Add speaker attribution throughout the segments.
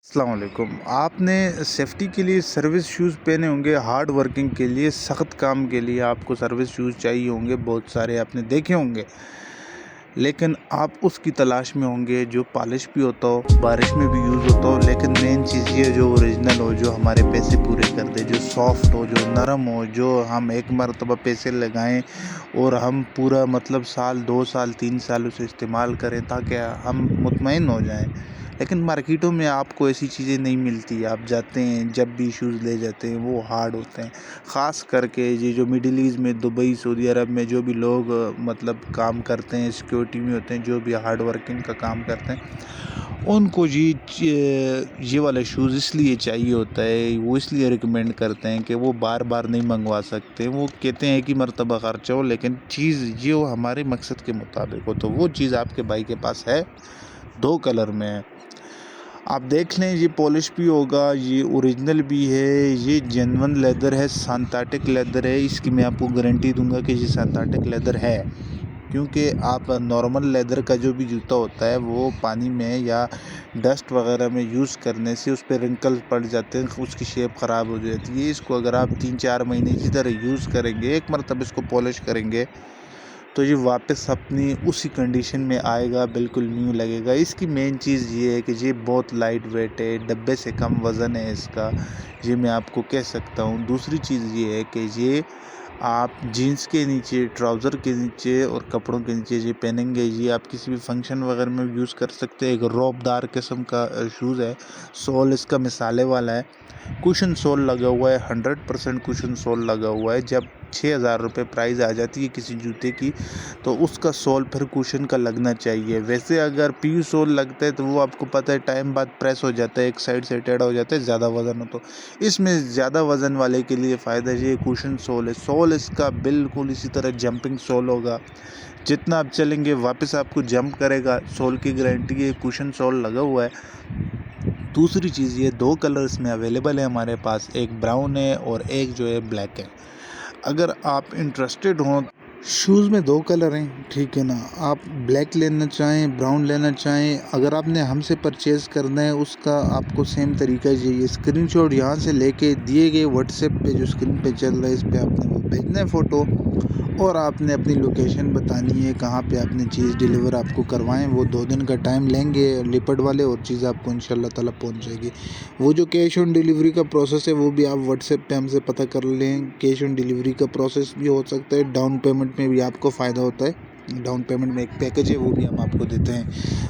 Speaker 1: السلام علیکم۔ آپ نے سیفٹی کے لیے سروس شوز پہنے ہوں گے، ہارڈ ورکنگ کے لیے، سخت کام کے لیے آپ کو سروس شوز چاہیے ہوں گے، بہت سارے آپ نے دیکھے ہوں گے، لیکن آپ اس کی تلاش میں ہوں گے جو پالش بھی ہوتا ہو، بارش میں بھی یوز ہوتا ہو، لیکن مین چیز یہ جو اوریجنل ہو، جو ہمارے پیسے پورے کر دے، جو سافٹ ہو، جو نرم ہو، جو ہم ایک مرتبہ پیسے لگائیں اور ہم پورا سال 2 سال 3 سال اسے استعمال کریں تاکہ ہم مطمئن ہو جائیں۔ لیکن مارکیٹوں میں آپ کو ایسی چیزیں نہیں ملتی، آپ جاتے ہیں جب بھی شوز لے جاتے ہیں وہ ہارڈ ہوتے ہیں، خاص کر کے یہ جو مڈل ایسٹ میں، دبئی، سعودی عرب میں جو بھی لوگ کام کرتے ہیں، سیکیورٹی میں ہوتے ہیں، جو بھی ہارڈ ورکنگ کا کام کرتے ہیں، ان کو یہ والا شوز اس لیے چاہیے ہوتا ہے، وہ اس لیے ریکمینڈ کرتے ہیں کہ وہ بار بار نہیں منگوا سکتے، وہ کہتے ہیں کہ مرتبہ خرچہ ہو لیکن چیز یہ ہمارے مقصد کے مطابق ہو، تو وہ چیز آپ کے بھائی کے پاس ہے، 2 کلر میں ہے۔ آپ دیکھ لیں، یہ پالش بھی ہوگا، یہ اوریجنل بھی ہے، یہ جینون لیدر ہے، سینتھیٹک لیدر ہے، اس کی میں آپ کو گارنٹی دوں گا کہ یہ سینتھیٹک لیدر ہے، کیونکہ آپ نارمل لیدر کا جو بھی جوتا ہوتا ہے وہ پانی میں یا ڈسٹ وغیرہ میں یوز کرنے سے اس پہ رنکل پڑ جاتے ہیں، اس کی شیپ خراب ہو جاتی ہے۔ اس کو اگر آپ 3-4 مہینے اسی طرح یوز کریں گے، ایک مرتبہ اس کو پالش کریں گے تو یہ واپس اپنی اسی کنڈیشن میں آئے گا، بالکل نیو لگے گا۔ اس کی مین چیز یہ ہے کہ یہ بہت لائٹ ویٹ ہے، ڈبے سے کم وزن ہے اس کا، یہ میں آپ کو کہہ سکتا ہوں۔ دوسری چیز یہ ہے کہ یہ آپ جینس کے نیچے، ٹراؤزر کے نیچے اور کپڑوں کے نیچے یہ پہنیں گے، یہ آپ کسی بھی فنکشن وغیرہ میں یوز کر سکتے ہیں۔ ایک روب دار قسم کا شوز ہے، سول اس کا مسالے والا ہے، کوشن سول لگا ہوا ہے، 100% کوشن سول لگا ہوا ہے۔ جب 6,000 روپے پرائز آ جاتی ہے کسی جوتے کی تو اس کا سول پھر کوشن کا لگنا چاہیے۔ ویسے اگر پیو سول لگتا ہے تو وہ آپ کو پتہ ہے ٹائم بعد پریس ہو جاتا ہے، ایک سائڈ سے ٹیڑھا ہو جاتا ہے، زیادہ وزن ہو تو۔ اس میں زیادہ وزن والے کے لیے فائدہ یہ کوشن سول ہے۔ سول اس کا بالکل اسی طرح جمپنگ سول ہوگا، جتنا آپ چلیں گے واپس آپ کو جمپ کرے گا، سول کی گارنٹی ہے، کوشن سول لگا ہوا ہے۔ دوسری چیز یہ 2 کلرز میں اویلیبل ہے ہمارے پاس، ایک براؤن ہے اور ایک جو ہے بلیک ہے۔ اگر آپ انٹرسٹڈ ہوں، شوز میں 2 کلر ہیں، ٹھیک ہے نا، آپ بلیک لینا چاہیں، براؤن لینا چاہیں، اگر آپ نے ہم سے پرچیز کرنا ہے اس کا آپ کو سیم طریقہ چاہیے، اسکرین شاٹ یہاں سے لے کے دیے گئے واٹس ایپ پہ جو اسکرین پہ چل رہا ہے اس پہ آپ نے وہ بھیجنا ہے فوٹو، اور آپ نے اپنی لوکیشن بتانی ہے کہاں پہ آپ نے چیز ڈیلیور آپ کو کروائیں۔ وہ 2 دن کا ٹائم لیں گے لیپڈ والے، اور چیز آپ کو انشاءاللہ تعالیٰ پہنچ جائے گی۔ وہ جو کیش آن ڈیلیوری کا پروسیس ہے وہ بھی آپ واٹس ایپ پہ ہم سے پتہ کر لیں، کیش آن ڈیلیوری کا پروسیس بھی ہو سکتا ہے، ڈاؤن پیمنٹ میں بھی آپ کو فائدہ ہوتا ہے، ڈاؤن پیمنٹ میں ایک پیکج ہے وہ بھی ہم آپ کو دیتے ہیں،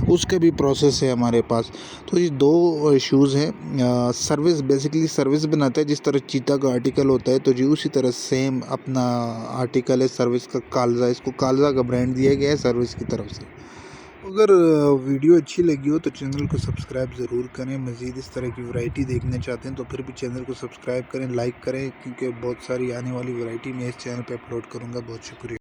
Speaker 1: اس کا بھی پروسیس ہے ہمارے پاس۔ تو یہ 2 شوز ہیں، سروس بیسیکلی سروس بناتا ہے، جس طرح چیتا کا آرٹیکل ہوتا ہے تو جی اسی طرح سیم اپنا آرٹیکل ہے سروس کا، کالزہ، اس کو کالزہ کا برانڈ دیا گیا ہے سروس کی طرف سے۔ اگر ویڈیو اچھی لگی ہو تو چینل کو سبسکرائب ضرور کریں، مزید اس طرح کی ورائٹی دیکھنا چاہتے ہیں تو پھر بھی چینل کو سبسکرائب کریں، لائک کریں، کیونکہ بہت ساری آنے والی ورائٹی میں اس چینل پہ اپلوڈ کروں گا۔ بہت شکریہ۔